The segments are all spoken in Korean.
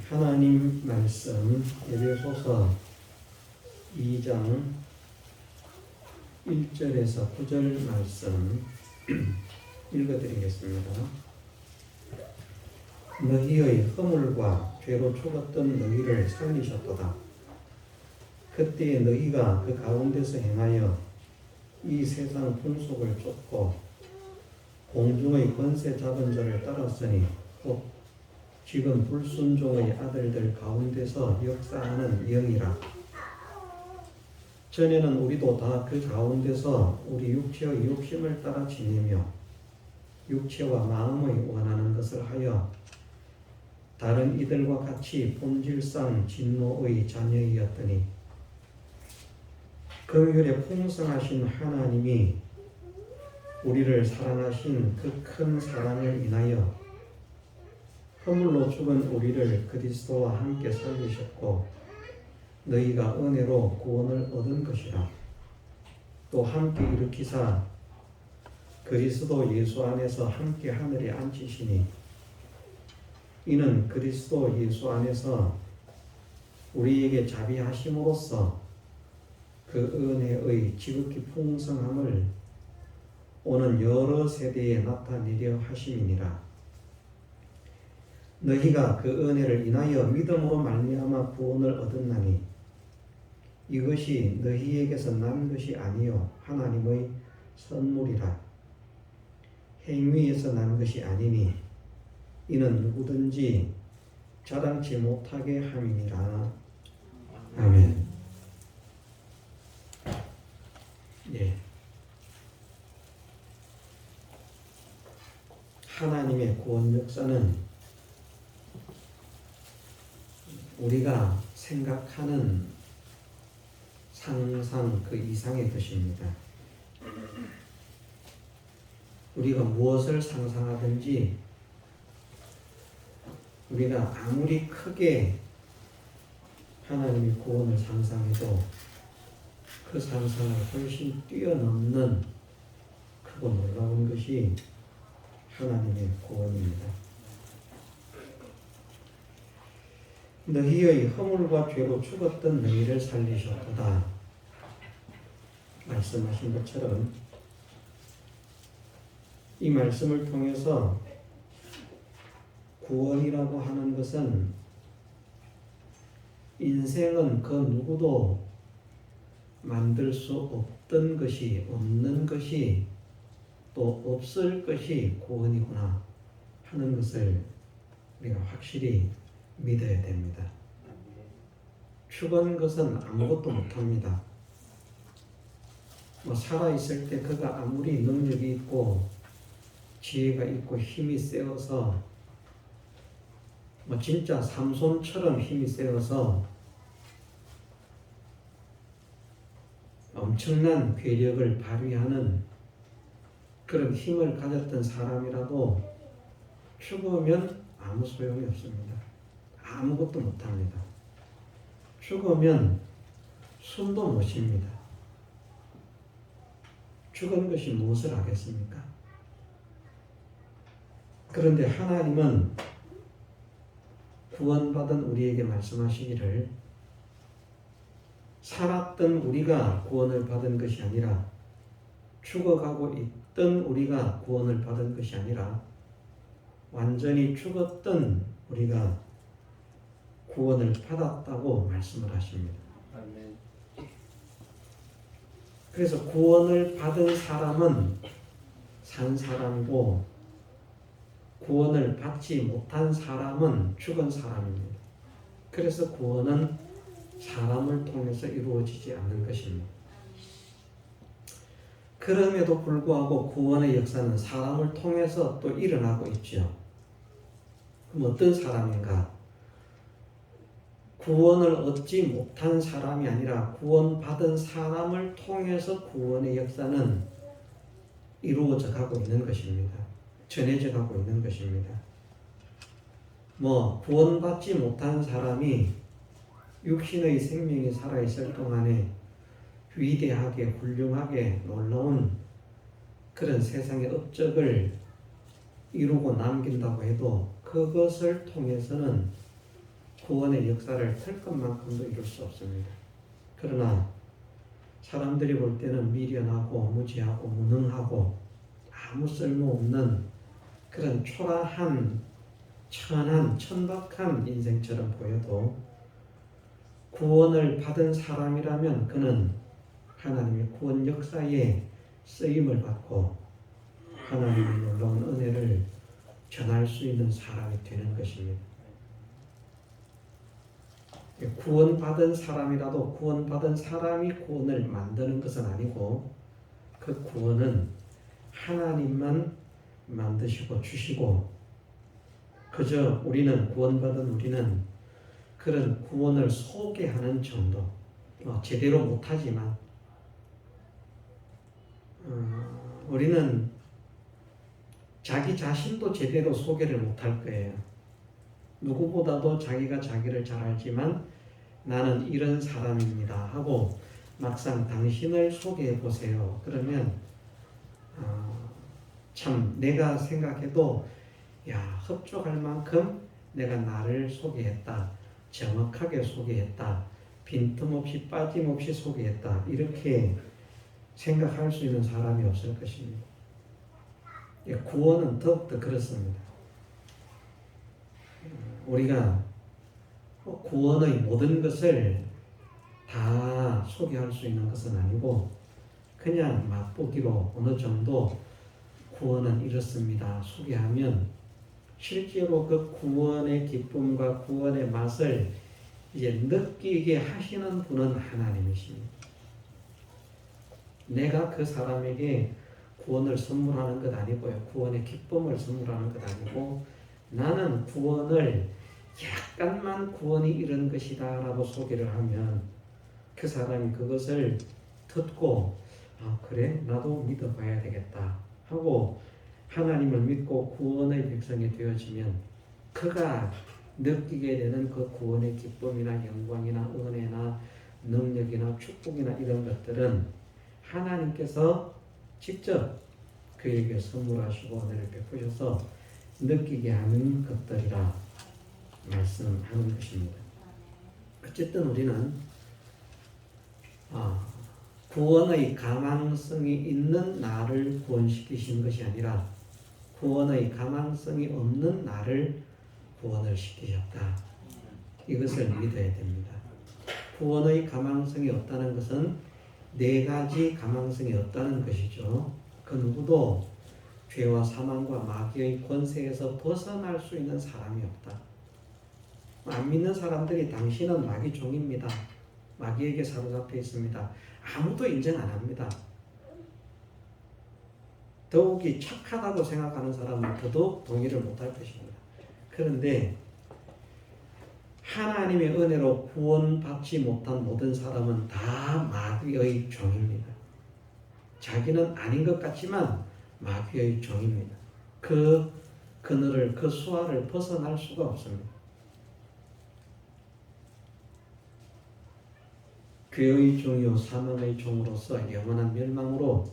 하나님 말씀 에베소서 2장 1절에서 9절 말씀 읽어드리겠습니다. 너희의 허물과 죄로 죽었던 너희를 살리셨도다. 그때에 너희가 그 가운데서 행하여 이 세상 풍속을 쫓고 공중의 권세 잡은 자를 따랐으니 곧 지금 불순종의 아들들 가운데서 역사하는 영이라. 전에는 우리도 다 그 가운데서 우리 육체의 욕심을 따라 지내며 육체와 마음의 원하는 것을 하여 다른 이들과 같이 본질상 진노의 자녀이었더니 긍휼에 풍성하신 하나님이 우리를 사랑하신 그 큰 사랑을 인하여 허물로 죽은 우리를 그리스도와 함께 살리셨고 너희가 은혜로 구원을 얻은 것이라. 또 함께 일으키사 그리스도 예수 안에서 함께 하늘에 앉히시니 이는 그리스도 예수 안에서 우리에게 자비하심으로써 그 은혜의 지극히 풍성함을 오는 여러 세대에 나타내려 하심이니라. 너희가 그 은혜를 인하여 믿음으로 말미암아 구원을 얻었나니 이것이 너희에게서 난 것이 아니요 하나님의 선물이라. 행위에서 난 것이 아니니 이는 누구든지 자랑치 못하게 함이니라. 아멘. 예. 하나님의 구원 역사는 우리가 생각하는 상상 그 이상의 것입니다. 우리가 무엇을 상상하든지 우리가 아무리 크게 하나님의 구원을 상상해도 그 상상을 훨씬 뛰어넘는 크고 놀라운 것이 하나님의 구원입니다. 너희의 허물과 죄로 죽었던 너희를 살리셨도다 말씀하신 것처럼 이 말씀을 통해서 구원이라고 하는 것은 인생은 그 누구도 만들 수 없던 것이, 없는 것이, 또 없을 것이 구원이구나 하는 것을 우리가 확실히 믿어야 됩니다. 죽은 것은 아무것도 못합니다. 살아있을 때 그가 아무리 능력이 있고 지혜가 있고 힘이 세어서 진짜 삼손처럼 힘이 세어서 엄청난 괴력을 발휘하는 그런 힘을 가졌던 사람이라도 죽으면 아무 소용이 없습니다. 아무것도 못합니다. 죽으면 숨도 못 쉽니다. 죽은 것이 무엇을 하겠습니까? 그런데 하나님은 구원받은 우리에게 말씀하시기를 살았던 우리가 구원을 받은 것이 아니라 죽어가고 있던 우리가 구원을 받은 것이 아니라 완전히 죽었던 우리가 구원을 받았다고 말씀을 하십니다. 아멘. 그래서 구원을 받은 사람은 산 사람이고 구원을 받지 못한 사람은 죽은 사람입니다. 그래서 구원은 사람을 통해서 이루어지지 않는 것입니다. 그럼에도 불구하고 구원의 역사는 사람을 통해서 또 일어나고 있죠. 그럼 어떤 사람인가? 구원을 얻지 못한 사람이 아니라 구원받은 사람을 통해서 구원의 역사는 이루어져 가고 있는 것입니다. 전해져 가고 있는 것입니다. 구원받지 못한 사람이 육신의 생명이 살아있을 동안에 위대하게 훌륭하게 놀라운 그런 세상의 업적을 이루고 남긴다고 해도 그것을 통해서는 구원의 역사를 털 것만큼도 이룰 수 없습니다. 그러나 사람들이 볼 때는 미련하고 무지하고 무능하고 아무 쓸모없는 그런 초라한 천한 천박한 인생처럼 보여도 구원을 받은 사람이라면 그는 하나님의 구원 역사에 쓰임을 받고 하나님의 놀라운 은혜를 전할 수 있는 사람이 되는 것입니다. 구원받은 사람이라도 구원받은 사람이 구원을 만드는 것은 아니고 그 구원은 하나님만 만드시고 주시고 그저 우리는 구원받은 우리는 그런 구원을 소개하는 정도 제대로 못하지만 우리는 자기 자신도 제대로 소개를 못할 거예요. 누구보다도 자기가 자기를 잘 알지만 나는 이런 사람입니다 하고 막상 당신을 소개해 보세요. 그러면 참 내가 생각해도 흡족할 만큼 내가 나를 소개했다. 정확하게 소개했다. 빈틈없이 빠짐없이 소개했다. 이렇게 생각할 수 있는 사람이 없을 것입니다. 구원은 더욱더 그렇습니다. 우리가 구원의 모든 것을 다 소개할 수 있는 것은 아니고 그냥 맛보기로 어느 정도 구원은 이렇습니다 소개하면 실제로 그 구원의 기쁨과 구원의 맛을 이제 느끼게 하시는 분은 하나님이십니다. 내가 그 사람에게 구원을 선물하는 것 아니고요. 구원의 기쁨을 선물하는 것 아니고 나는 구원을 약간만 구원이 이런 것이다 라고 소개를 하면 그 사람이 그것을 듣고 그래? 나도 믿어봐야 되겠다 하고 하나님을 믿고 구원의 백성이 되어지면 그가 느끼게 되는 그 구원의 기쁨이나 영광이나 은혜나 능력이나 축복이나 이런 것들은 하나님께서 직접 그에게 선물하시고 은혜를 베푸셔서 느끼게 하는 것들이라 말씀하는 것입니다. 어쨌든 우리는 구원의 가망성이 있는 나를 구원시키신 것이 아니라 구원의 가망성이 없는 나를 구원을 시키셨다. 이것을 믿어야 됩니다. 구원의 가망성이 없다는 것은 네 가지 가망성이 없다는 것이죠. 그 누구도 죄와 사망과 마귀의 권세에서 벗어날 수 있는 사람이 없다. 안 믿는 사람들이 당신은 마귀 종입니다. 마귀에게 사로잡혀 있습니다. 아무도 인정 안 합니다. 더욱이 착하다고 생각하는 사람은 더더욱 동의를 못할 것입니다. 그런데 하나님의 은혜로 구원받지 못한 모든 사람은 다 마귀의 종입니다. 자기는 아닌 것 같지만 마귀의 종입니다. 그 그늘을, 그 수화를 벗어날 수가 없습니다. 죄의 종이요 사망의 종으로서 영원한 멸망으로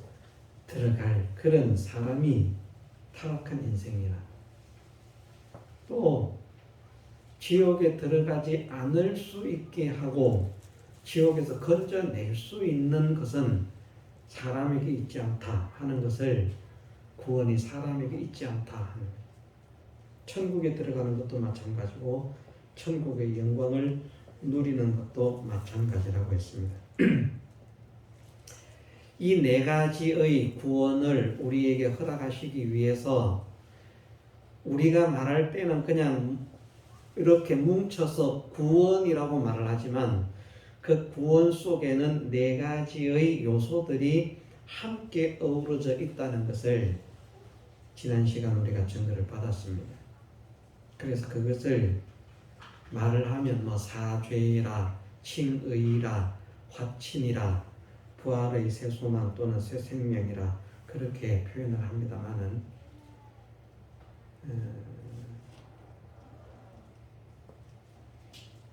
들어갈 그런 사람이 타락한 인생이라. 또 지옥에 들어가지 않을 수 있게 하고 지옥에서 건져낼 수 있는 것은 사람에게 있지 않다 하는 것을 구원이 사람에게 있지 않다 하는 거예요. 천국에 들어가는 것도 마찬가지고 천국의 영광을 누리는 것도 마찬가지라고 했습니다. 이 네 가지의 구원을 우리에게 허락하시기 위해서 우리가 말할 때는 그냥 이렇게 뭉쳐서 구원이라고 말을 하지만 그 구원 속에는 네 가지의 요소들이 함께 어우러져 있다는 것을 지난 시간 우리가 증거를 받았습니다. 그래서 그것을 말을 하면 사죄라, 칭의라, 화친이라, 부활의 새 소망 또는 새 생명이라 그렇게 표현을 합니다마는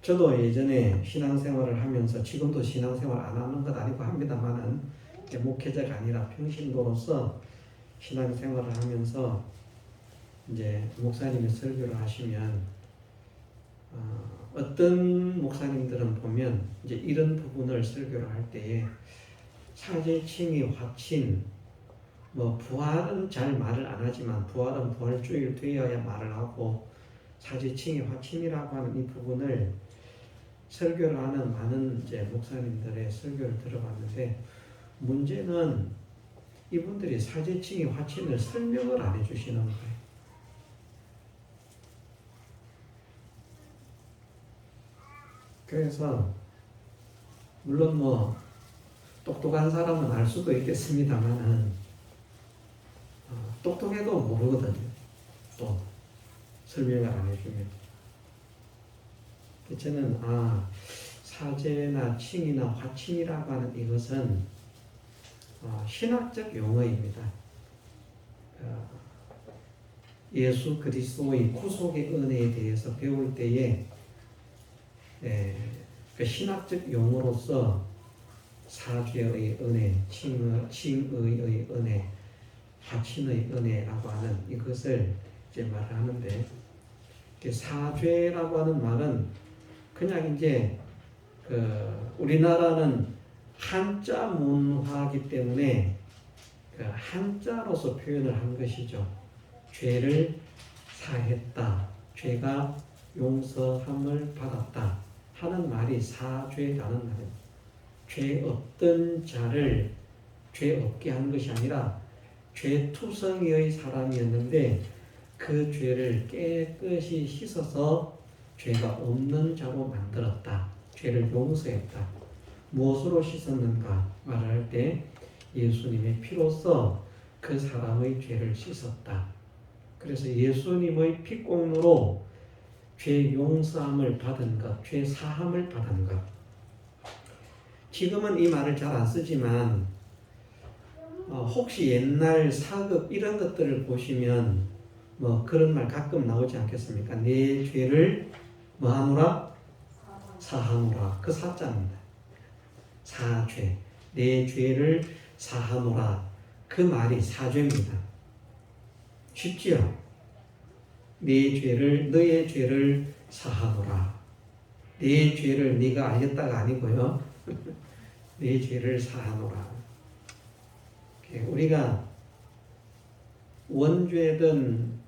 저도 예전에 신앙생활을 하면서 지금도 신앙생활 안 하는 것 아니고 합니다마는 목회자가 아니라 평신도로서 신앙생활을 하면서 이제 목사님이 설교를 하시면 어떤 목사님들은 보면 이제 이런 부분을 설교를 할 때에 사제, 칭의, 화친, 뭐 부활은 잘 말을 안 하지만 부활은 부활주일 되어야 말을 하고 사제, 칭의, 화친이라고 하는 이 부분을 설교를 하는 많은 이제 목사님들의 설교를 들어봤는데 문제는 이분들이 사제, 칭의, 화친을 설명을 안 해주시는 거예요. 그래서 물론 뭐 똑똑한 사람은 알 수도 있겠습니다만은 똑똑해도 모르거든요. 또 설명을 안 해주면 저는 사제나 칭이나 화친이라고 하는 이것은 신학적 용어입니다. 예수 그리스도의 구속의 은혜에 대해서 배울 때에 그 신학적 용어로서 사죄의 은혜, 칭의의 은혜, 화친의 은혜라고 하는 이것을 이제 말하는데 사죄라고 하는 말은 그냥 이제 우리나라는 한자 문화이기 때문에 그 한자로서 표현을 한 것이죠. 죄를 사했다, 죄가 용서함을 받았다 하는 말이 사죄라는 말입니다. 죄 없던 자를 죄 없게 하는 것이 아니라 죄투성이의 사람이었는데 그 죄를 깨끗이 씻어서 죄가 없는 자로 만들었다. 죄를 용서했다. 무엇으로 씻었는가 말할 때 예수님의 피로써 그 사람의 죄를 씻었다. 그래서 예수님의 피공로로 죄 용서함을 받은 것, 죄 사함을 받은 것. 지금은 이 말을 잘 안 쓰지만 혹시 옛날 사극 이런 것들을 보시면 뭐 그런 말 가끔 나오지 않겠습니까? 내 죄를 뭐 하노라? 사하노라. 그 사자입니다. 사죄. 내 죄를 사하노라. 그 말이 사죄입니다. 쉽지요? 네 죄를, 너의 죄를 사하노라. 내 죄를 네가 알겠다가 아니고요. 내 죄를 사하노라. 우리가 원죄든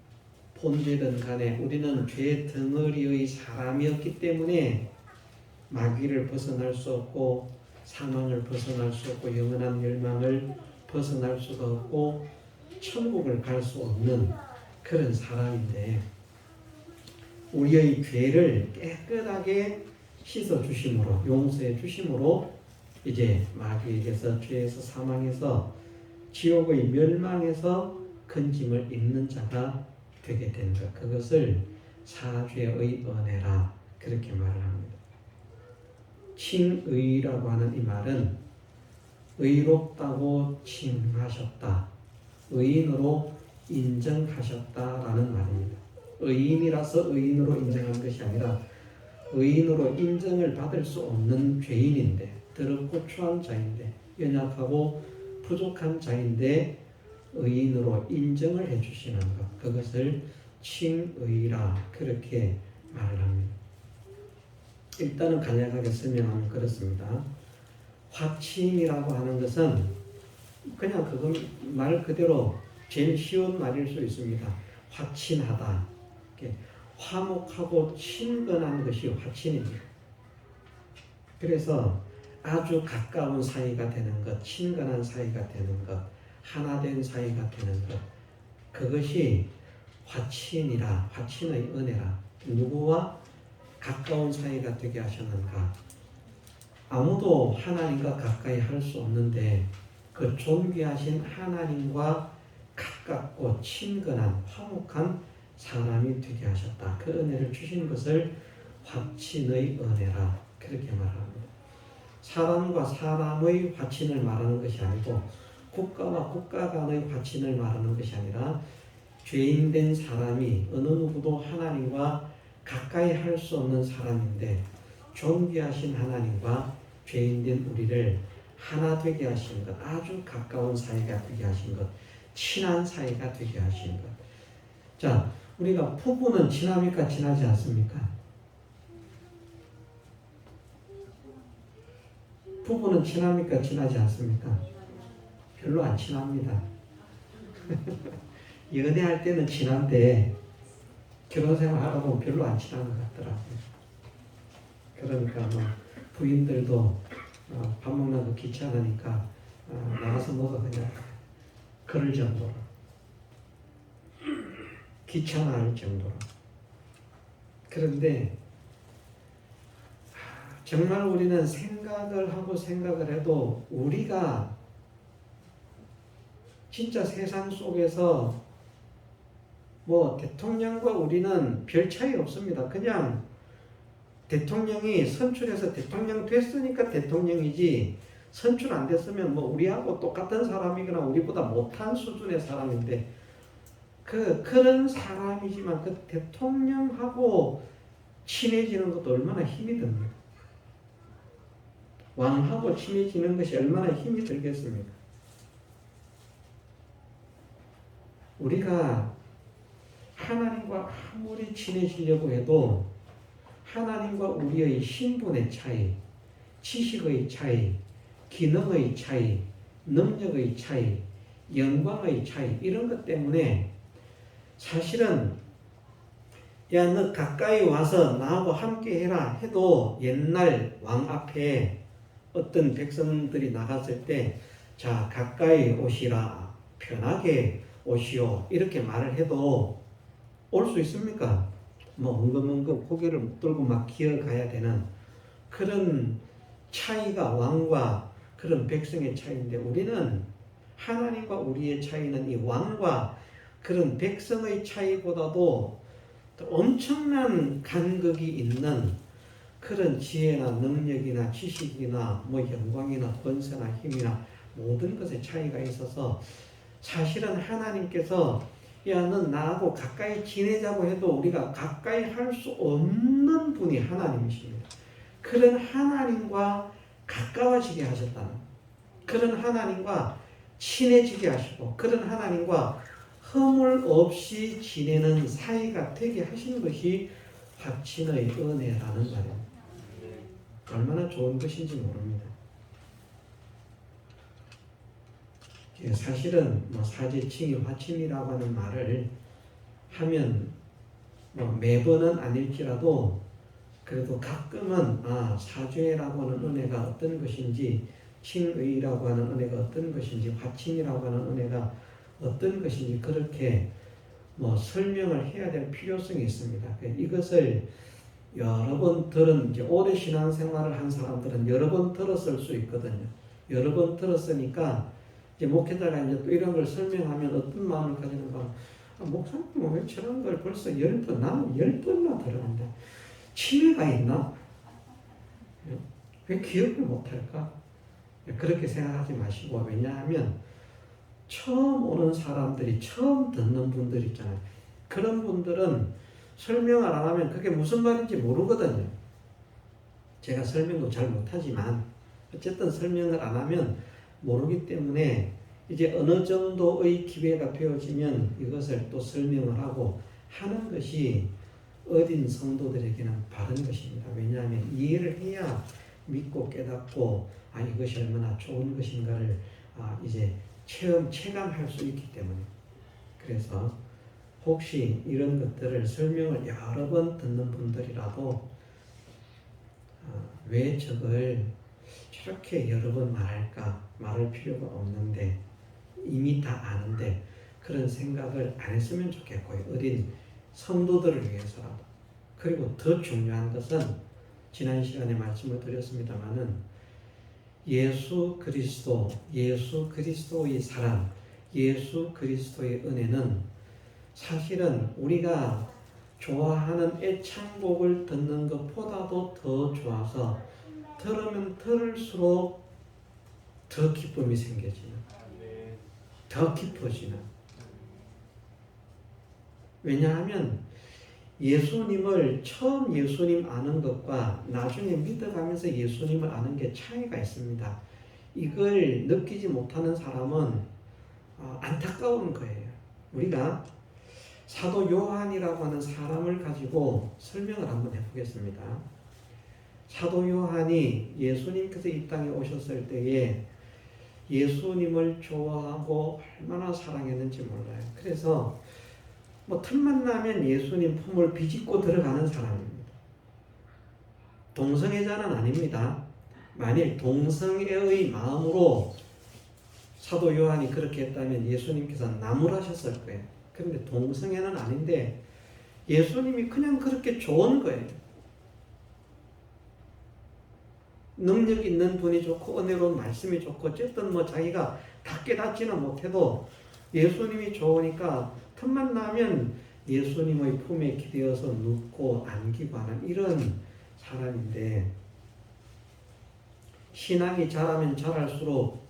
본죄든 간에 우리는 죄 덩어리의 사람이었기 때문에 마귀를 벗어날 수 없고 사망을 벗어날 수 없고 영원한 멸망을 벗어날 수가 없고 천국을 갈 수 없는 그런 사람인데 우리의 죄를 깨끗하게 씻어 주심으로 용서해 주심으로 이제 마귀에게서 죄에서 사망에서 지옥의 멸망에서 건짐을 입는 자가 되게 된 것. 그것을 사죄의 은혜라 그렇게 말을 합니다. 칭의라고 하는 이 말은 의롭다고 칭하셨다. 의인으로 인정하셨다라는 말입니다. 의인이라서 의인으로 인정한 것이 아니라 의인으로 인정을 받을 수 없는 죄인인데 더럽고 추한 자인데 연약하고 부족한 자인데 의인으로 인정을 해주시는 것, 그것을 칭의라 그렇게 말을 합니다. 일단은 간략하게 설명하면 그렇습니다. 화친이라고 하는 것은 그냥 그건 말 그대로 제일 쉬운 말일 수 있습니다. 화친하다, 화목하고 친근한 것이 화친입니다. 그래서 아주 가까운 사이가 되는 것, 친근한 사이가 되는 것, 하나된 사이가 되는 것, 그것이 화친이라, 화친의 은혜라. 누구와 가까운 사이가 되게 하셨는가? 아무도 하나님과 가까이 할 수 없는데 그 존귀하신 하나님과 가깝고 친근한 화목한 사람이 되게 하셨다. 그 은혜를 주신 것을 화친의 은혜라 그렇게 말합니다. 사람과 사람의 화친을 말하는 것이 아니고 국가와 국가 간의 화친을 말하는 것이 아니라 죄인된 사람이 어느 누구도 하나님과 가까이 할 수 없는 사람인데 존귀하신 하나님과 죄인된 우리를 하나 되게 하신 것, 아주 가까운 사이가 되게 하신 것, 친한 사이가 되게 하신 것. 자, 우리가 부부는 친합니까? 친하지 않습니까? 부부는 친합니까? 친하지 않습니까? 별로 안 친합니다. 연애할 때는 친한데 결혼생활 하다 보면 별로 안 친한 것 같더라고요. 그러니까 뭐 부인들도 밥 먹는 거 귀찮으니까 나가서 먹어 그냥 그럴 정도로 귀찮아할 정도로. 그런데 정말 우리는 생각을 하고 생각을 해도 우리가 진짜 세상 속에서 뭐 대통령과 우리는 별 차이 없습니다. 그냥 대통령이 선출해서 대통령 됐으니까 대통령이지 선출 안 됐으면 뭐 우리하고 똑같은 사람이거나 우리보다 못한 수준의 사람인데 그런 사람이지만 그 대통령하고 친해지는 것도 얼마나 힘이 듭니까? 왕하고 친해지는 것이 얼마나 힘이 들겠습니까? 우리가 하나님과 아무리 친해지려고 해도 하나님과 우리의 신분의 차이, 지식의 차이, 기능의 차이, 능력의 차이, 영광의 차이 이런 것 때문에 사실은 야, 너 가까이 와서 나하고 함께 해라 해도 옛날 왕 앞에 어떤 백성들이 나갔을 때 자, 가까이 오시라, 편하게 오시오 이렇게 말을 해도 올 수 있습니까? 뭐 엉금엉금 고개를 들고 막 기어가야 되는 그런 차이가 왕과 그런 백성의 차이인데 우리는 하나님과 우리의 차이는 이 왕과 그런 백성의 차이보다도 엄청난 간극이 있는 그런 지혜나 능력이나 지식이나 뭐 영광이나 권세나 힘이나 모든 것의 차이가 있어서 사실은 하나님께서 야, 넌 나하고 가까이 지내자고 해도 우리가 가까이 할 수 없는 분이 하나님이십니다. 그런 하나님과 가까워지게 하셨다는, 그런 하나님과 친해지게 하시고 그런 하나님과 허물 없이 지내는 사이가 되게 하신 것이 확신의 은혜라는 말입니다. 얼마나 좋은 것인지 모릅니다. 사실은 뭐 사제칭의 화친이라고 하는 말을 하면 뭐 매번은 아닐지라도 그래도 가끔은 사죄라고 하는 은혜가 어떤 것인지, 칭의라고 하는 은혜가 어떤 것인지, 화친이라고 하는 은혜가 어떤 것인지 그렇게 뭐 설명을 해야 될 필요성이 있습니다. 이것을 여러 번 들은, 이제 오래 신앙생활을 한 사람들은 여러 번 들었을 수 있거든요. 여러 번 들었으니까 이제 목회자가 이제 또 이런 걸 설명하면 어떤 마음을 가지는가, 목사님 왜 저런 걸 벌써 10번, 나는 10번나 들었는데 치매가 있나? 왜 기억을 못할까? 그렇게 생각하지 마시고, 왜냐하면 처음 오는 사람들이, 처음 듣는 분들 있잖아요. 그런 분들은 설명을 안 하면 그게 무슨 말인지 모르거든요. 제가 설명도 잘 못하지만 어쨌든 설명을 안 하면 모르기 때문에 이제 어느 정도의 기회가 되어지면 이것을 또 설명을 하고 하는 것이 어린 성도들에게는 바른 것입니다. 왜냐하면 이해를 해야 믿고 깨닫고 이것이 얼마나 좋은 것인가를 이제 체감할 수 있기 때문에. 그래서 혹시 이런 것들을 설명을 여러 번 듣는 분들이라도 왜 저걸 저렇게 여러 번 말할까? 말할 필요가 없는데 이미 다 아는데 그런 생각을 안 했으면 좋겠고요. 어린 성도들을 위해서라도. 그리고 더 중요한 것은 지난 시간에 말씀을 드렸습니다마는 예수 그리스도의 사랑, 예수 그리스도의 은혜는 사실은 우리가 좋아하는 애창곡을 듣는 것보다도 더 좋아서 들으면 들을수록 더 기쁨이 생겨지는, 더 깊어지는. 왜냐하면 예수님을 처음 예수님 아는 것과 나중에 믿어가면서 예수님을 아는 게 차이가 있습니다. 이걸 느끼지 못하는 사람은 안타까운 거예요. 우리가 사도 요한이라고 하는 사람을 가지고 설명을 한번 해보겠습니다. 사도 요한이 예수님께서 이 땅에 오셨을 때에 예수님을 좋아하고 얼마나 사랑했는지 몰라요. 그래서 뭐 틈만 나면 예수님 품을 비집고 들어가는 사람입니다. 동성애자는 아닙니다. 만일 동성애의 마음으로 사도 요한이 그렇게 했다면 예수님께서 나무라셨을 거예요. 그런데 동성애는 아닌데 예수님이 그냥 그렇게 좋은 거예요. 능력 있는 분이 좋고 은혜로운 말씀이 좋고 어쨌든 뭐 자기가 다 깨닫지는 못해도 예수님이 좋으니까 틈만 나면 예수님의 품에 기대어서 눕고 안기고 하는 이런 사람인데, 신앙이 자라면 자랄수록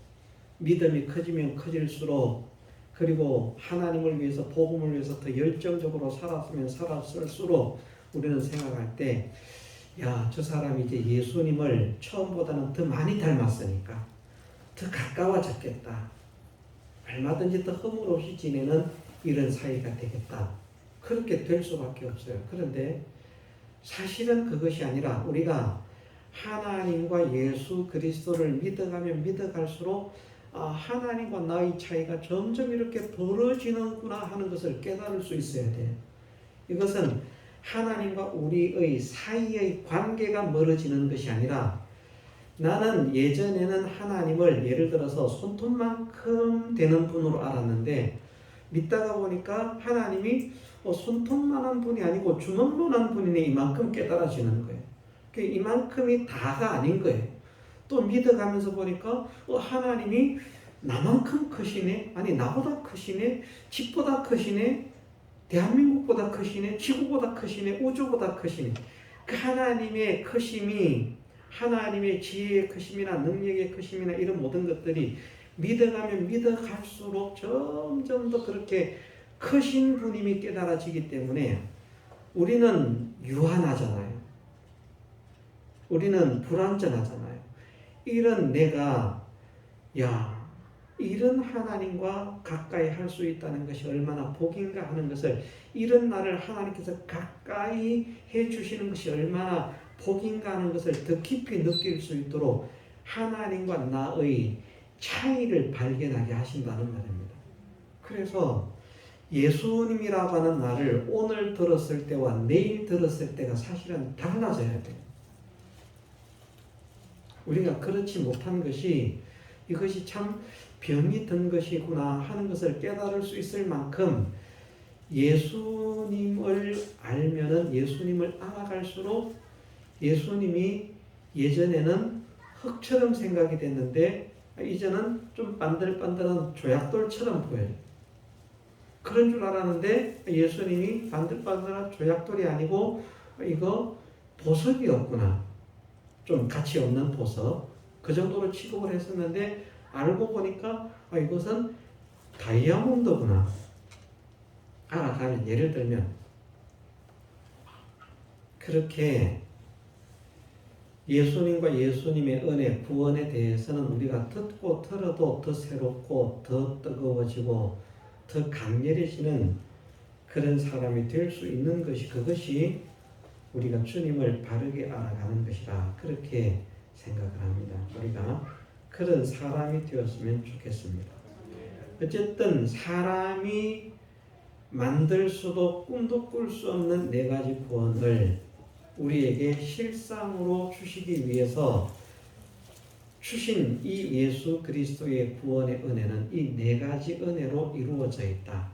믿음이 커지면 커질수록 그리고 하나님을 위해서 복음을 위해서 더 열정적으로 살았으면 살았을수록 우리는 생각할 때 야, 저 사람이 이제 예수님을 처음보다는 더 많이 닮았으니까 더 가까워졌겠다. 얼마든지 더 허물 없이 지내는 이런 사이가 되겠다. 그렇게 될 수밖에 없어요. 그런데 사실은 그것이 아니라 우리가 하나님과 예수 그리스도를 믿어가면 믿어갈수록 하나님과 나의 차이가 점점 이렇게 벌어지는구나 하는 것을 깨달을 수 있어야 돼요. 이것은 하나님과 우리의 사이의 관계가 멀어지는 것이 아니라 나는 예전에는 하나님을 예를 들어서 손톱만큼 되는 분으로 알았는데 믿다가 보니까 하나님이 손톱만한 분이 아니고 주먹만한 분이네 이만큼 깨달아지는 거예요. 이만큼이 다가 아닌 거예요. 또 믿어가면서 보니까 하나님이 나만큼 크시네, 아니 나보다 크시네, 집보다 크시네, 대한민국보다 크시네, 지구보다 크시네, 우주보다 크시네. 그 하나님의 크심이, 하나님의 지혜의 크심이나 능력의 크심이나 이런 모든 것들이 믿어가면 믿어갈수록 점점 더 그렇게 크신 분임이 깨달아지기 때문에 우리는 유한하잖아요. 우리는 불완전하잖아요. 이런 내가 이런 하나님과 가까이 할 수 있다는 것이 얼마나 복인가 하는 것을, 이런 나를 하나님께서 가까이 해주시는 것이 얼마나 복인가 하는 것을 더 깊이 느낄 수 있도록 하나님과 나의 차이를 발견하게 하신다는 말입니다. 그래서 예수님이라고 하는 말을 오늘 들었을 때와 내일 들었을 때가 사실은 달라져야 돼요. 우리가 그렇지 못한 것이 이것이 참 병이 든 것이구나 하는 것을 깨달을 수 있을 만큼 예수님을 알면은 예수님을 알아갈수록 예수님이 예전에는 흙처럼 생각이 됐는데 이제는 좀 반들반들한 조약돌처럼 보여요. 그런 줄 알았는데 예수님이 반들반들한 조약돌이 아니고 이거 보석이었구나. 좀 가치 없는 보석. 그 정도로 취급을 했었는데 알고 보니까 이것은 다이아몬드구나. 알아가면, 예를 들면 그렇게 예수님과 예수님의 은혜, 구원에 대해서는 우리가 듣고 들어도 더 새롭고 더 뜨거워지고 더 강렬해지는 그런 사람이 될 수 있는 것이, 그것이 우리가 주님을 바르게 알아가는 것이라 그렇게 생각을 합니다. 우리가 그런 사람이 되었으면 좋겠습니다. 어쨌든 사람이 만들 수도 꿈도 꿀 수 없는 네 가지 구원을 우리에게 실상으로 주시기 위해서 주신 이 예수 그리스도의 구원의 은혜는 이 네 가지 은혜로 이루어져 있다.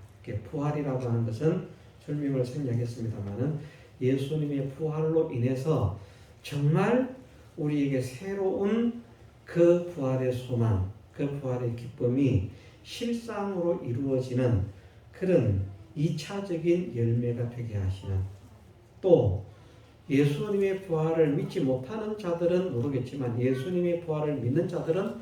부활이라고 하는 것은 설명을 생략했습니다만은 예수님의 부활로 인해서 정말 우리에게 새로운 그 부활의 소망, 그 부활의 기쁨이 실상으로 이루어지는 그런 2차적인 열매가 되게 하시는, 또 예수님의 부활을 믿지 못하는 자들은 모르겠지만 예수님의 부활을 믿는 자들은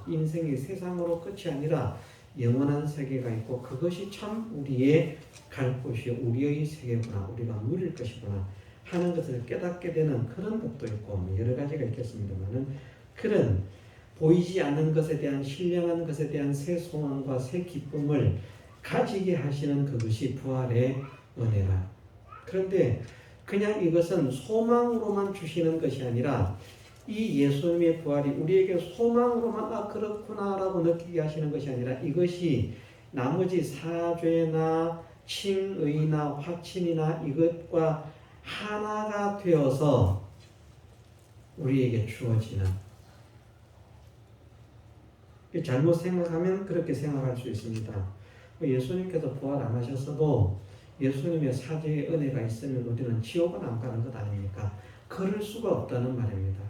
인생이 세상으로 끝이 아니라 영원한 세계가 있고 그것이 참 우리의 갈 곳이요 우리의 세계구나, 우리가 누릴 것이구나 하는 것을 깨닫게 되는 그런 것도 있고 여러 가지가 있겠습니다만은, 그런 보이지 않는 것에 대한 신령한 것에 대한 새 소망과 새 기쁨을 가지게 하시는 그것이 부활의 은혜라. 그런데 그냥 이것은 소망으로만 주시는 것이 아니라 이 예수님의 부활이 우리에게 소망으로만 그렇구나라고 느끼게 하시는 것이 아니라 이것이 나머지 사죄나 칭의나 화친이나 이것과 하나가 되어서 우리에게 주어지는, 잘못 생각하면 그렇게 생각할 수 있습니다. 예수님께서 부활 안 하셨어도 예수님의 사죄의 은혜가 있으면 우리는 지옥은 안 가는 것 아닙니까? 그럴 수가 없다는 말입니다.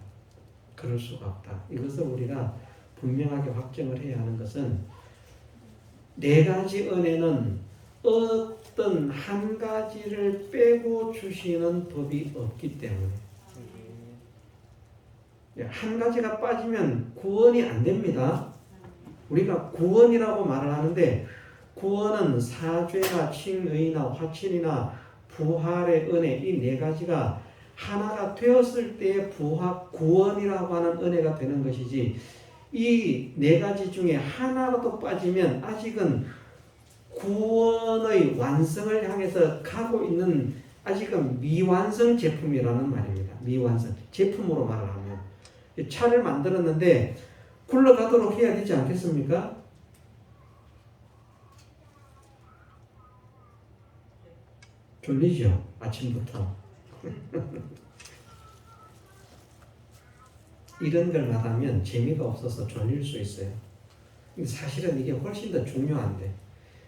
그럴 수가 없다. 이것을 우리가 분명하게 확정을 해야 하는 것은, 네 가지 은혜는 어떤 한 가지를 빼고 주시는 법이 없기 때문에, 한 가지가 빠지면 구원이 안 됩니다. 우리가 구원이라고 말을 하는데, 구원은 사죄나 칭의나 화친이나 부활의 은혜, 이 네 가지가 하나가 되었을 때의 구원이라고 하는 은혜가 되는 것이지, 이 네 가지 중에 하나라도 빠지면 아직은 구원의 완성을 향해서 가고 있는, 아직은 미완성 제품이라는 말입니다. 미완성 제품으로 말을 하면, 차를 만들었는데 굴러가도록 해야 되지 않겠습니까? 졸리죠? 아침부터. 이런 걸 말하면 재미가 없어서 졸릴 수 있어요. 사실은 이게 훨씬 더 중요한데,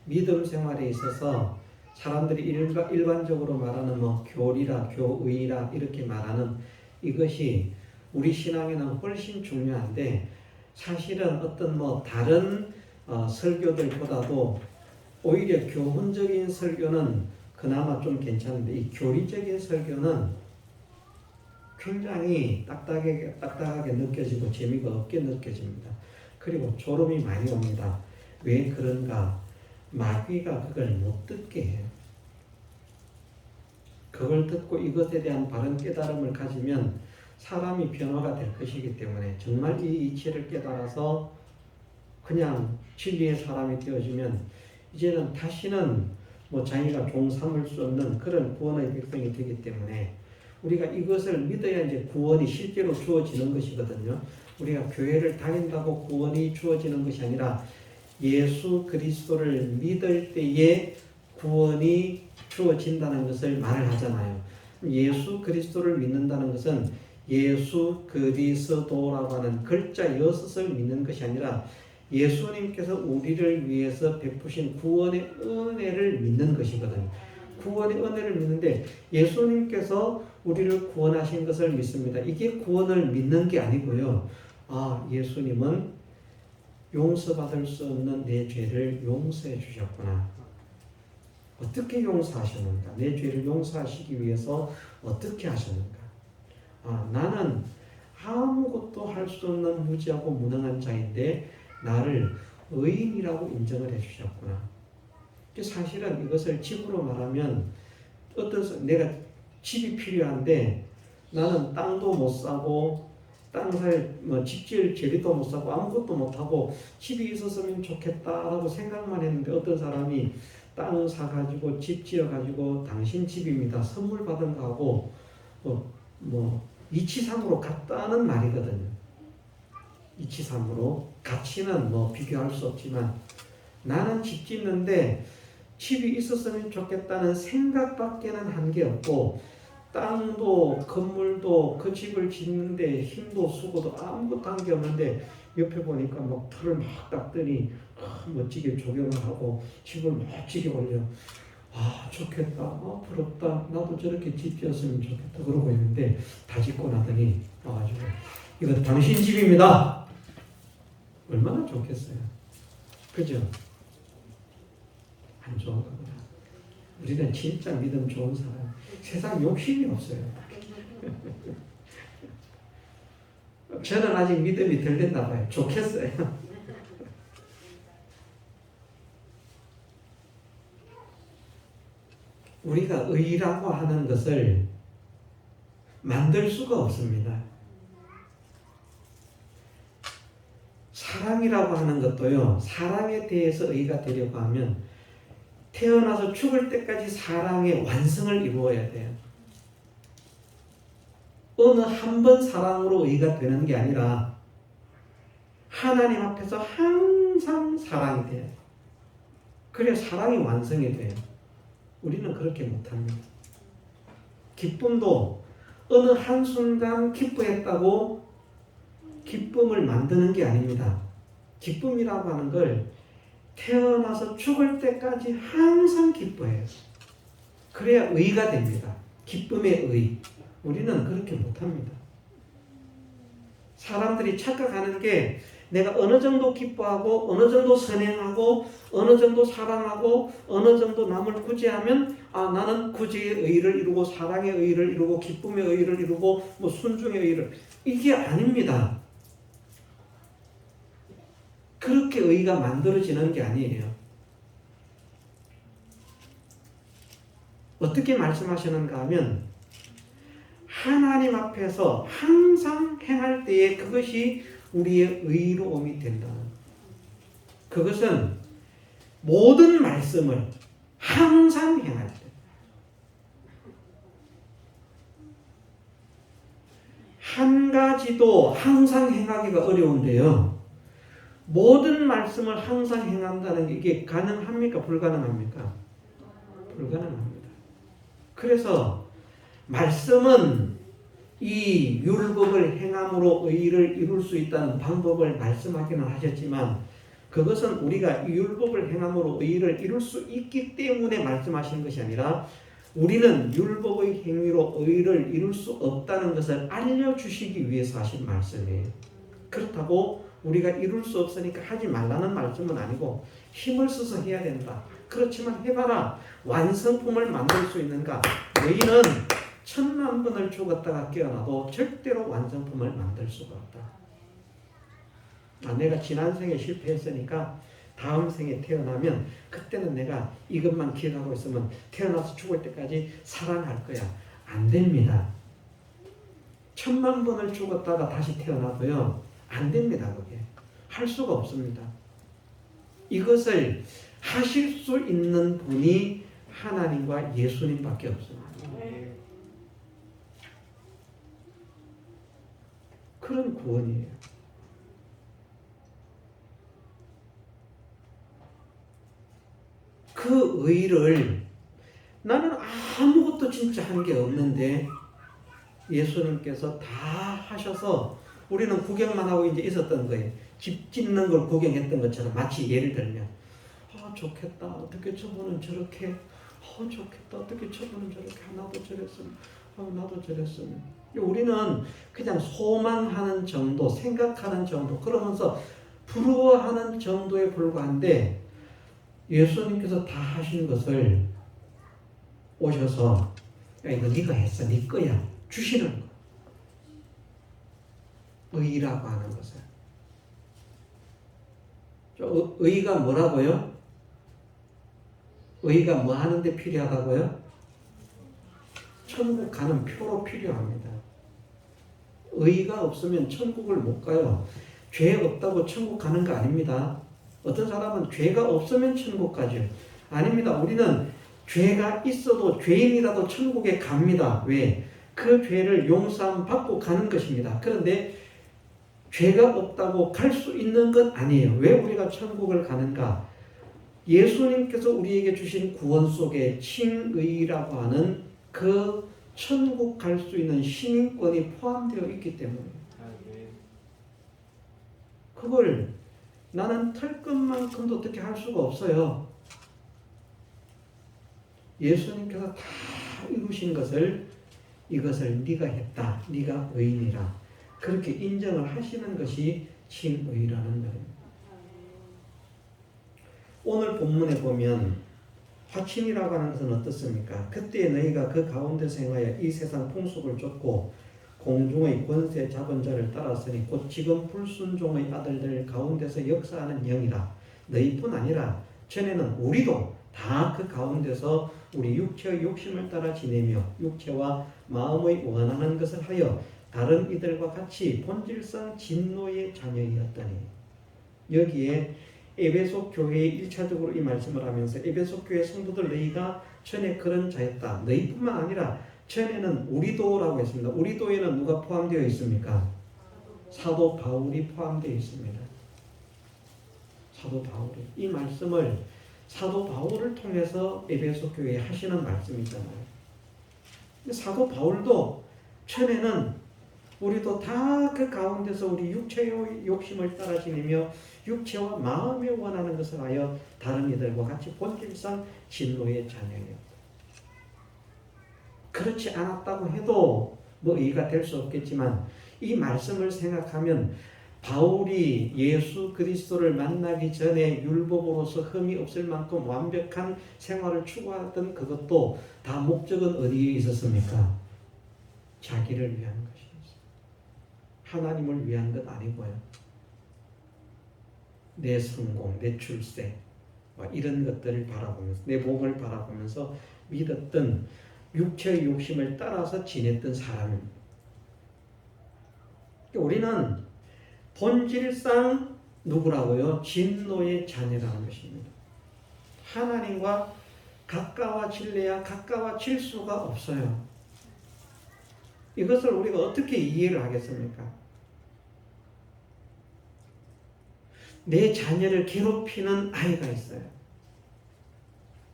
믿음 생활에 있어서 사람들이 일반적으로 말하는 교리라, 교의라 이렇게 말하는 이것이 우리 신앙에는 훨씬 중요한데, 사실은 어떤 다른 설교들보다도 오히려 교훈적인 설교는 그나마 좀 괜찮은데, 이 교리적인 설교는 굉장히 딱딱하게 느껴지고 재미가 없게 느껴집니다. 그리고 졸음이 많이 옵니다. 왜 그런가? 마귀가 그걸 못 듣게 해요. 그걸 듣고 이것에 대한 바른 깨달음을 가지면 사람이 변화가 될 것이기 때문에, 정말 이 이치를 깨달아서 그냥 진리의 사람이 되어지면 이제는 다시는 자기가 종 삼을 수 없는 그런 구원의 백성이 되기 때문에, 우리가 이것을 믿어야 이제 구원이 실제로 주어지는 것이거든요. 우리가 교회를 다닌다고 구원이 주어지는 것이 아니라 예수 그리스도를 믿을 때에 구원이 주어진다는 것을 말을 하잖아요. 예수 그리스도를 믿는다는 것은 예수 그리스도라고 하는 글자 6을 믿는 것이 아니라 예수님께서 우리를 위해서 베푸신 구원의 은혜를 믿는 것이거든요. 구원의 은혜를 믿는데, 예수님께서 우리를 구원하신 것을 믿습니다. 이게 구원을 믿는 게 아니고요. 예수님은 용서받을 수 없는 내 죄를 용서해 주셨구나. 어떻게 용서하셨는가? 내 죄를 용서하시기 위해서 어떻게 하셨는가? 나는 아무것도 할 수 없는 무지하고 무능한 자인데 나를 의인이라고 인정을 해주셨구나. 사실은 이것을 집으로 말하면, 내가 집이 필요한데 나는 땅도 못 사고 집 지을 재리도 못 사고 아무것도 못 하고 집이 있었으면 좋겠다라고 생각만 했는데, 어떤 사람이 땅 사가지고 집 지어가지고 당신 집입니다, 선물 받은 거하고 이치삼으로 같다는 말이거든요. 이치삼으로 가치는 비교할 수 없지만, 나는 집 짓는데 집이 있었으면 좋겠다는 생각밖에는 한 게 없고, 땅도 건물도 그 집을 짓는데 힘도 수고도 아무것도 한 게 없는데, 옆에 보니까 털을 막 닦더니 멋지게 조경을 하고 집을 멋지게 올려. 좋겠다, 부럽다, 나도 저렇게 집 지었으면 좋겠다 그러고 있는데, 다 짓고 나더니 와가지고 이거 당신 집입니다. 얼마나 좋겠어요. 그죠? 안 좋은 겁니다. 우리는 진짜 믿음 좋은 사람, 세상 욕심이 없어요. 저는 아직 믿음이 덜 됐나 봐요. 좋겠어요. 우리가 의라고 하는 것을 만들 수가 없습니다. 사랑이라고 하는 것도요, 사랑에 대해서 의가 되려고 하면 태어나서 죽을 때까지 사랑의 완성을 이루어야 돼요. 어느 한 번 사랑으로 의가 되는 게 아니라 하나님 앞에서 항상 사랑이 돼요. 그래야 사랑이 완성이 돼요. 우리는 그렇게 못합니다. 기쁨도 어느 한순간 기뻐했다고 기쁨을 만드는 게 아닙니다. 기쁨이라고 하는 걸 태어나서 죽을 때까지 항상 기뻐해요. 그래야 의가 됩니다. 기쁨의 의. 우리는 그렇게 못합니다. 사람들이 착각하는 게 내가 어느 정도 기뻐하고 어느 정도 선행하고 어느 정도 사랑하고 어느 정도 남을 구제하면 나는 구제의 의를 이루고 사랑의 의를 이루고 기쁨의 의를 이루고 뭐 순종의 의를, 이게 아닙니다. 그렇게 의가 만들어지는 게 아니에요. 어떻게 말씀하시는가 하면 하나님 앞에서 항상 행할 때에 그것이 우리의 의로움이 된다는, 그것은 모든 말씀을 항상 행할 때, 한 가지도 항상 행하기가 어려운데요, 모든 말씀을 항상 행한다는 게 이게 가능합니까? 불가능합니까? 불가능합니다. 그래서 말씀은 이 율법을 행함으로 의를 이룰 수 있다는 방법을 말씀하기는 하셨지만 그것은 우리가 이 율법을 행함으로 의를 이룰 수 있기 때문에 말씀하시는 것이 아니라 우리는 율법의 행위로 의를 이룰 수 없다는 것을 알려주시기 위해서 하신 말씀이에요. 그렇다고 우리가 이룰 수 없으니까 하지 말라는 말씀은 아니고 힘을 써서 해야 된다. 그렇지만 해봐라. 완성품을 만들 수 있는가? 너희는 10,000,000번을 죽었다가 깨어나도 절대로 완성품을 만들 수가 없다. 내가 지난 생에 실패했으니까 다음 생에 태어나면 그때는 내가 이것만 기억하고 있으면 태어나서 죽을 때까지 사랑할 거야. 안 됩니다. 10,000,000번을 죽었다가 다시 태어나도요, 안 됩니다. 그게 할 수가 없습니다. 이것을 하실 수 있는 분이 하나님과 예수님밖에 없습니다. 그런 구원이에요. 그 의를 나는 아무것도 진짜 한 게 없는데 예수님께서 다 하셔서 우리는 구경만 하고 이제 있었던 거예요. 집 짓는 걸 구경했던 것처럼. 마치 예를 들면 좋겠다. 어떻게 저분은 저렇게 좋겠다. 어떻게 저분은 저렇게 나도 저랬으면 나도 저랬으면. 우리는 그냥 소망하는 정도, 생각하는 정도, 그러면서 부러워하는 정도에 불과한데 예수님께서 다 하신 것을 오셔서 이거 네가 했어. 네 거야. 주시는 거. 의라고 하는 것을. 의가 뭐라고요? 의가 뭐 하는데 필요하다고요? 천국 가는 표로 필요합니다. 의가 없으면 천국을 못 가요. 죄 없다고 천국 가는 거 아닙니다. 어떤 사람은 죄가 없으면 천국 가죠. 아닙니다. 우리는 죄가 있어도 죄인이라도 천국에 갑니다. 왜? 그 죄를 용서함 받고 가는 것입니다. 그런데 죄가 없다고 갈 수 있는 건 아니에요. 왜 우리가 천국을 가는가? 예수님께서 우리에게 주신 구원 속에 칭의라고 하는 그 천국 갈 수 있는 시민권이 포함되어 있기 때문에 그걸 나는 털 것만큼도 어떻게 할 수가 없어요. 예수님께서 다 이루신 것을 이것을 네가 했다. 네가 의인이라. 그렇게 인정을 하시는 것이 칭의라는 말입니다. 오늘 본문에 보면 화친이라고 하는 것은 어떻습니까? 그때 너희가 그 가운데서 행하여 이 세상 풍속을 쫓고 공중의 권세 잡은 자를 따랐으니 곧 지금 불순종의 아들들 가운데서 역사하는 영이라. 너희뿐 아니라 전에는 우리도 다 그 가운데서 우리 육체의 욕심을 따라 지내며 육체와 마음의 원하는 것을 하여 다른 이들과 같이 본질상 진노의 자녀이었더니. 여기에 에베소 교회에 1차적으로 이 말씀을 하면서 에베소 교회 성도들 너희가 전에 그런 자였다. 너희뿐만 아니라 전에는 우리도라고 했습니다. 우리도에는 누가 포함되어 있습니까? 사도 바울이 포함되어 있습니다. 사도 바울이. 이 말씀을 사도 바울을 통해서 에베소 교회에 하시는 말씀이잖아요. 사도 바울도 전에는 우리도 다 그 가운데서 우리 육체의 욕심을 따라 지니며 육체와 마음이 원하는 것을 하여 다른 이들과 같이 본질상 진노의 자녀예요. 그렇지 않았다고 해도 뭐 의의가 될 수 없겠지만 이 말씀을 생각하면 바울이 예수 그리스도를 만나기 전에 율법으로서 흠이 없을 만큼 완벽한 생활을 추구하던 그것도 다 목적은 어디에 있었습니까? 자기를 위한 것이었어요. 하나님을 위한 것 아니고요. 내 성공, 내 출세 이런 것들을 바라보면서 내 복을 바라보면서 믿었던 육체의 욕심을 따라서 지냈던 사람입니다. 우리는 본질상 누구라고요? 진노의 자녀라는 것입니다. 하나님과 가까워질래야 가까워질 수가 없어요. 이것을 우리가 어떻게 이해를 하겠습니까? 내 자녀를 괴롭히는 아이가 있어요.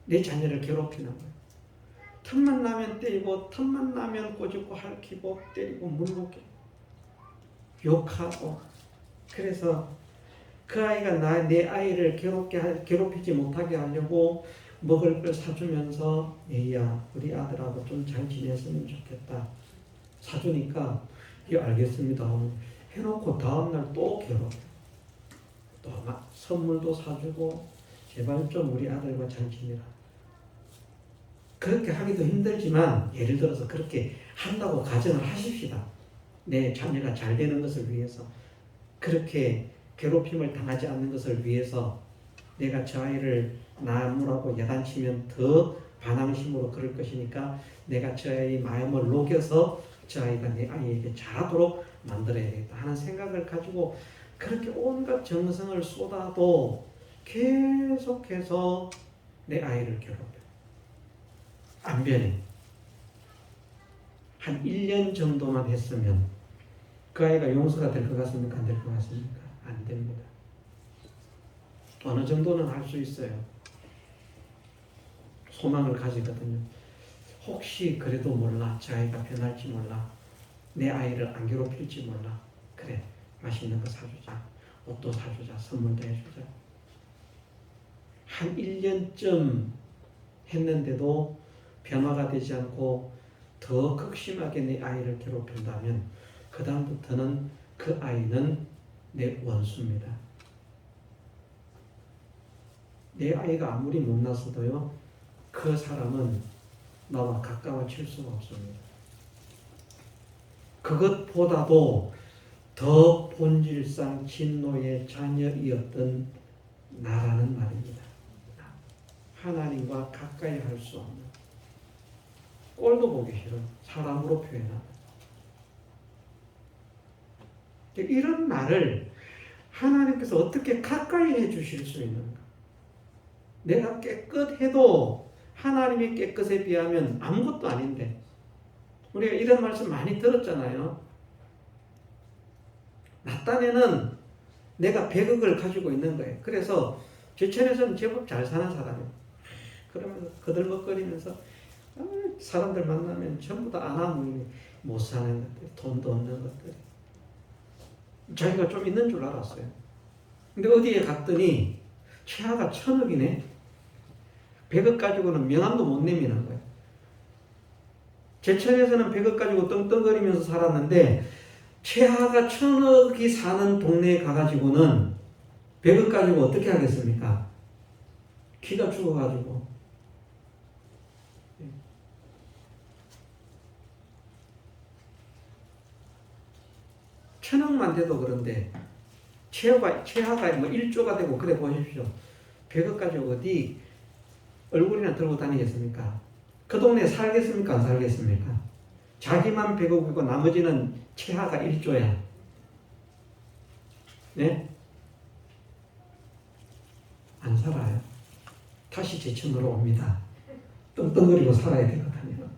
내 자녀를 괴롭히는 거예요. 틈만 나면 때리고 틈만 나면 꼬집고 핥히고 때리고 물고 욕하고 그래서 그 아이가 내 아이를 괴롭히지 못하게 하려고 먹을 걸 사주면서 얘야 우리 아들하고 좀 잘 지냈으면 좋겠다. 사주니까 알겠습니다 해놓고 다음날 또 괴롭혀. 또 막 선물도 사주고 제발 좀 우리 아들과 잘 지내라. 그렇게 하기도 힘들지만 예를 들어서 그렇게 한다고 가정을 하십시다. 내 자녀가 잘 되는 것을 위해서 그렇게 괴롭힘을 당하지 않는 것을 위해서 내가 저 아이를 나무라고 야단치면 더 반항심으로 그럴 것이니까 내가 저 아이의 마음을 녹여서 저 아이가 내 아이에게 잘하도록 만들어야 되겠다 하는 생각을 가지고 그렇게 온갖 정성을 쏟아도 계속해서 내 아이를 괴롭혀. 안 변해. 한 1년 정도만 했으면 그 아이가 용서가 될 것 같습니까? 안 될 것 같습니까? 안 됩니다. 어느 정도는 할 수 있어요. 소망을 가지거든요. 혹시 그래도 몰라. 저 아이가 변할지 몰라. 내 아이를 안 괴롭힐지 몰라. 그래. 맛있는 거 사주자. 옷도 사주자. 선물도 해주자. 한 1년쯤 했는데도 변화가 되지 않고 더 극심하게 내 아이를 괴롭힌다면 그 다음부터는 그 아이는 내 원수입니다. 내 아이가 아무리 못났어도요 그 사람은 나와 가까워질 수가 없습니다. 그것보다도 더 본질상 진노의 자녀이었던 나라는 말입니다. 하나님과 가까이 할 수 없는 꼴도 보기 싫은 사람으로 표현하는 이런 나를 하나님께서 어떻게 가까이 해 주실 수 있는가? 내가 깨끗해도 하나님의 깨끗에 비하면 아무것도 아닌데 우리가 이런 말씀 많이 들었잖아요. 나 딴에는 내가 100억을 가지고 있는 거예요. 그래서 제천에서는 제법 잘 사는 사람이에요. 그러면서 거들먹거리면서 사람들 만나면 전부 다 아나무인이 못 사는 것들, 돈도 없는 것들. 자기가 좀 있는 줄 알았어요. 근데 어디에 갔더니 최하가 1000억이네. 100억 가지고는 명함도 못 내미는 거예요. 제천에서는 100억 가지고 떵떵거리면서 살았는데 최하가 1000억이 사는 동네에 가가지고는 100억 가지고 어떻게 하겠습니까? 기가 죽어가지고. 1000억만 돼도 그런데 최하가 뭐 1조가 되고 그래 보십시오. 100억 가지고 어디 얼굴이나 들고 다니겠습니까? 그 동네에 살겠습니까? 안 살겠습니까? 자기만 100억이고 나머지는 최하가 1조야. 네? 안 살아요. 다시 제천으로 옵니다. 떵떵거리고 살아야 되거든요.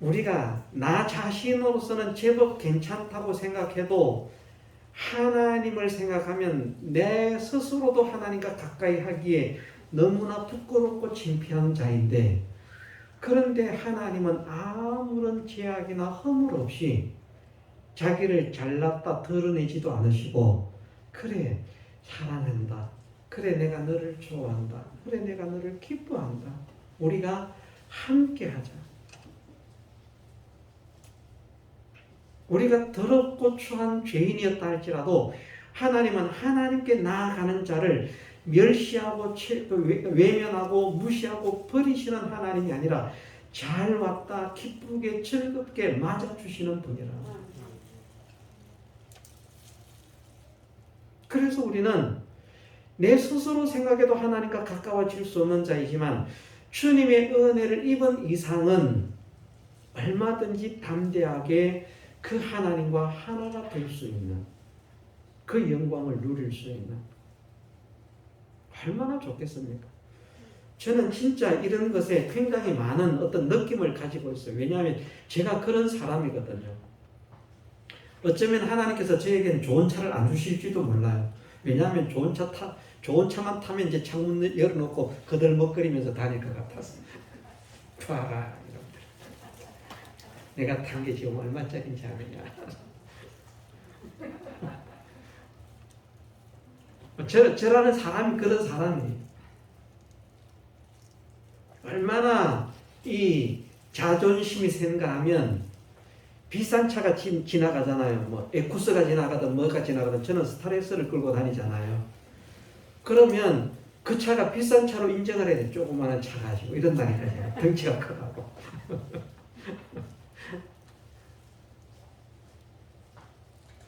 우리가 나 자신으로서는 제법 괜찮다고 생각해도 하나님을 생각하면 내 스스로도 하나님과 가까이 하기에 너무나 부끄럽고 창피한 자인데, 그런데 하나님은 아무런 제약이나 허물 없이 자기를 잘났다 드러내지도 않으시고, 그래 사랑한다, 그래 내가 너를 좋아한다, 그래 내가 너를 기뻐한다, 우리가 함께하자. 우리가 더럽고 추한 죄인이었다 할지라도 하나님은 하나님께 나아가는 자를 멸시하고 외면하고 무시하고 버리시는 하나님이 아니라 잘 왔다 기쁘게 즐겁게 맞아주시는 분이라. 그래서 우리는 내 스스로 생각해도 하나님과 가까워질 수 없는 자이지만 주님의 은혜를 입은 이상은 얼마든지 담대하게 그 하나님과 하나가 될 수 있는, 그 영광을 누릴 수 있는, 얼마나 좋겠습니까? 저는 진짜 이런 것에 굉장히 많은 어떤 느낌을 가지고 있어요. 왜냐하면 제가 그런 사람이거든요. 어쩌면 하나님께서 저에게는 좋은 차를 안 주실지도 몰라요. 왜냐하면 좋은 차만 타면 이제 창문 열어놓고 거들먹거리면서 다닐 것 같아서. 봐라, 여러분들. 내가 탄 게 지금 얼마짜리인지 아느냐. 저라는 사람이 그런 사람이에요. 얼마나 이 자존심이 센가 하면, 비싼 차가 지나가잖아요. 뭐 에쿠스가 지나가든 뭐가 지나가든 저는 스타렉스를 끌고 다니잖아요. 그러면 그 차가 비싼 차로 인정을 해야 돼. 조그마한 차 가지고 이런다니까요. 덩치가 커가고.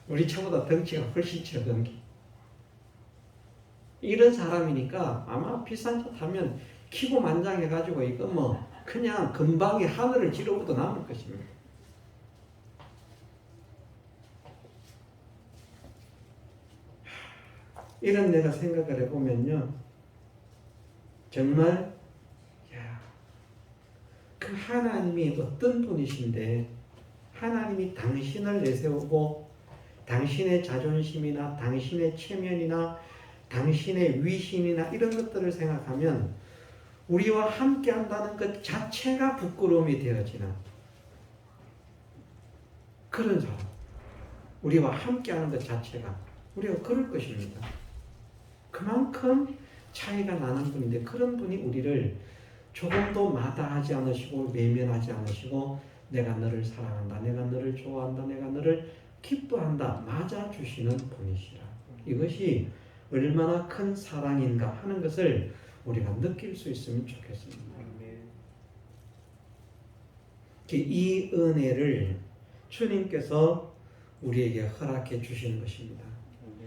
우리 차보다 덩치가 훨씬 적은 게. 이런 사람이니까 아마 비싼 차 타면 기고만장해가지고 이거 뭐 그냥 금방에 하늘을 찌르고도 남을 것입니다. 이런 내가 생각을 해보면요, 정말 그 하나님이 어떤 분이신데 하나님이 당신을 내세우고 당신의 자존심이나 당신의 체면이나 당신의 위신이나 이런 것들을 생각하면 우리와 함께 한다는 것 자체가 부끄러움이 되어지는 그런 사람, 우리와 함께 하는 것 자체가 우리가 그럴 것입니다. 그만큼 차이가 나는 분인데, 그런 분이 우리를 조금도 마다하지 않으시고 외면하지 않으시고 내가 너를 사랑한다, 내가 너를 좋아한다, 내가 너를 기뻐한다 맞아주시는 분이시라. 이것이 얼마나 큰 사랑인가 하는 것을 우리가 느낄 수 있으면 좋겠습니다. 이 은혜를 주님께서 우리에게 허락해 주시는 것입니다.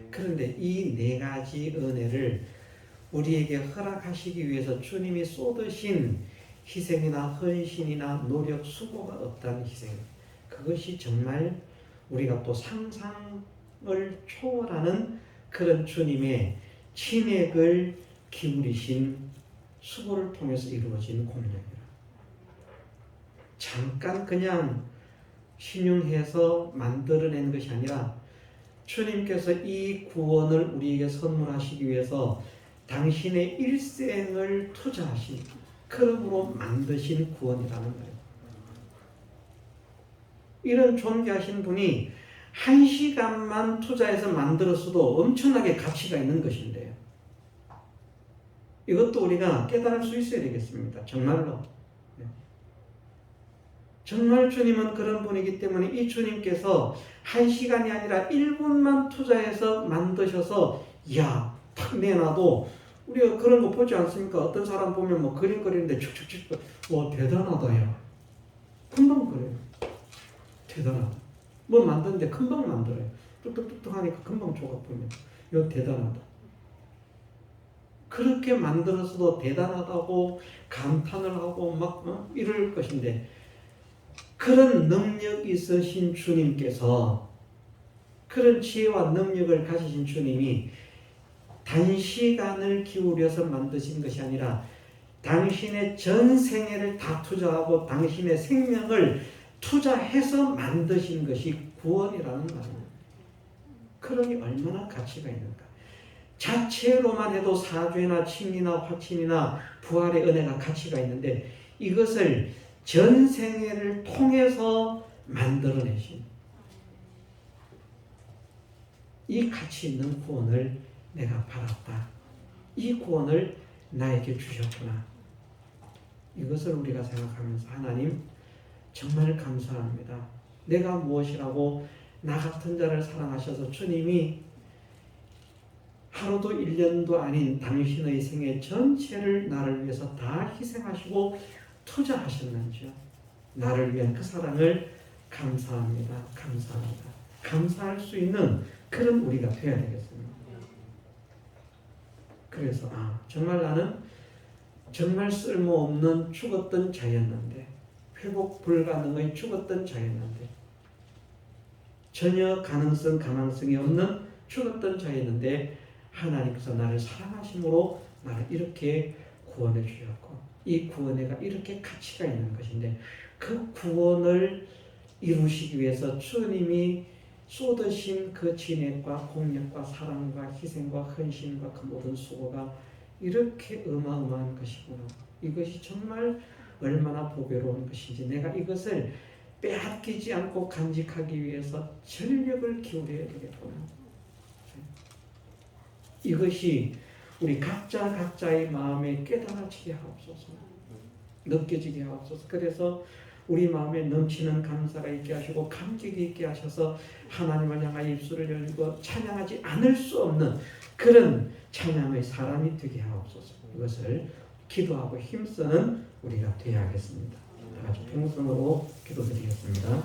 그런데 이 네 가지 은혜를 우리에게 허락하시기 위해서 주님이 쏟으신 희생이나 헌신이나 노력, 수고가 없다는 희생, 그것이 정말 우리가 또 상상을 초월하는 그런 주님의 친액을 기울이신 수고를 통해서 이루어진 공약이라. 잠깐 그냥 신용해서 만들어낸 것이 아니라 주님께서 이 구원을 우리에게 선물하시기 위해서 당신의 일생을 투자하신, 그러므로 만드신 구원이라는 거예요. 이런 존귀하신 분이 1시간만 투자해서 만들었어도 엄청나게 가치가 있는 것인데요. 이것도 우리가 깨달을 수 있어야 되겠습니다. 정말로. 정말 주님은 그런 분이기 때문에 이 주님께서 1시간이 아니라 1분만 투자해서 만드셔서 탁 내놔도 우리가 그런 거 보지 않습니까? 어떤 사람 보면 뭐 그림 그리는데 축축축 와 대단하다 야. 금방 그래요. 대단하다. 뭐 만드는데 금방 만들어요. 뚝뚝뚝뚝 하니까 금방 조각보면 이거 대단하다. 그렇게 만들어서도 대단하다고 감탄을 하고 막 이럴 것인데, 그런 능력 있으신 주님께서, 그런 지혜와 능력을 가지신 주님이 단시간을 기울여서 만드신 것이 아니라 당신의 전 생애를 다 투자하고 당신의 생명을 투자해서 만드신 것이 구원이라는 말입니다. 그러니 얼마나 가치가 있는가. 자체로만 해도 사죄나 칭의나 확신이나 부활의 은혜가 가치가 있는데 이것을 전생애를 통해서 만들어내신 이 가치 있는 구원을 내가 받았다. 이 구원을 나에게 주셨구나. 이것을 우리가 생각하면서 하나님 정말 감사합니다. 내가 무엇이라고 나 같은 자를 사랑하셔서 주님이 하루도 1년도 아닌 당신의 생애 전체를 나를 위해서 다 희생하시고 투자하셨는지요. 나를 위한 그 사랑을 감사합니다. 감사합니다. 감사할 수 있는 그런 우리가 되어야 되겠습니다. 그래서 정말 나는 정말 쓸모없는 죽었던 자였는데 회복 불가능의 죽었던 자였는데 전혀 가능성이 없는 죽었던 자였는데 하나님께서 나를 사랑하심으로 나를 이렇게 구원해 주셨고 이 구원에가 이렇게 가치가 있는 것인데 그 구원을 이루시기 위해서 주님이 쏟으신 그 진액과 공력과 사랑과 희생과 헌신과 그 모든 수고가 이렇게 어마어마한 것이구나. 이것이 정말 얼마나 보배로운 것인지 내가 이것을 빼앗기지 않고 간직하기 위해서 전력을 기울여야 되겠구나. 이것이 우리 각자의 마음에 깨달아지게 하옵소서. 느껴지게 하옵소서. 그래서 우리 마음에 넘치는 감사가 있게 하시고 감격이 있게 하셔서 하나님을 향하여 입술을 열고 찬양하지 않을 수 없는 그런 찬양의 사람이 되게 하옵소서. 이것을 기도하고 힘쓰는 우리가 되어야겠습니다. 다 같이 통성으로 기도드리겠습니다.